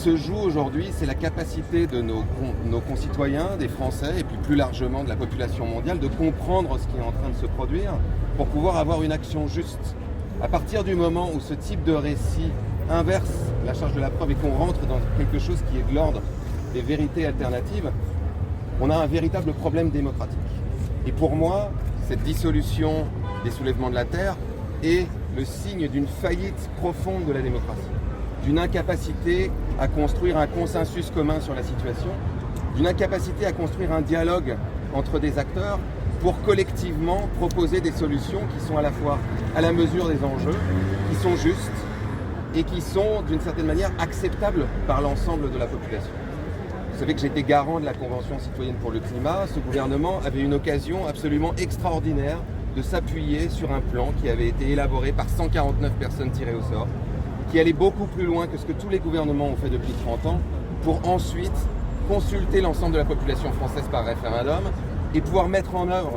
se joue aujourd'hui, c'est la capacité de nos concitoyens, des Français et puis plus largement de la population mondiale de comprendre ce qui est en train de se produire pour pouvoir avoir une action juste. À partir du moment où ce type de récit inverse la charge de la preuve et qu'on rentre dans quelque chose qui est de l'ordre des vérités alternatives, on a un véritable problème démocratique. Et pour moi, cette dissolution des soulèvements de la Terre est le signe d'une faillite profonde de la démocratie, d'une incapacité à construire un consensus commun sur la situation, d'une incapacité à construire un dialogue entre des acteurs pour collectivement proposer des solutions qui sont à la fois à la mesure des enjeux, qui sont justes et qui sont d'une certaine manière acceptables par l'ensemble de la population. Vous savez que j'étais garant de la Convention citoyenne pour le climat. Ce gouvernement avait une occasion absolument extraordinaire de s'appuyer sur un plan qui avait été élaboré par 149 personnes tirées au sort, qui allait beaucoup plus loin que ce que tous les gouvernements ont fait depuis 30 ans, pour ensuite consulter l'ensemble de la population française par référendum et pouvoir mettre en œuvre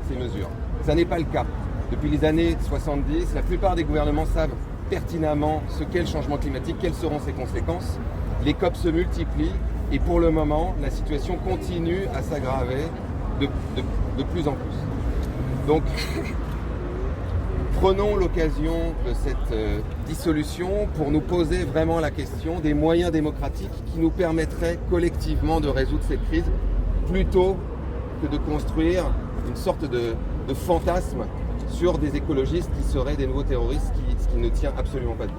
ces mesures. Ça n'est pas le cas. Depuis les années 70, la plupart des gouvernements savent pertinemment ce qu'est le changement climatique, quelles seront ses conséquences. Les COP se multiplient et pour le moment, la situation continue à s'aggraver de plus en plus. Donc, prenons l'occasion de cette dissolution pour nous poser vraiment la question des moyens démocratiques qui nous permettraient collectivement de résoudre cette crise plutôt que de construire une sorte de fantasme sur des écologistes qui seraient des nouveaux terroristes, ce qui ne tient absolument pas debout.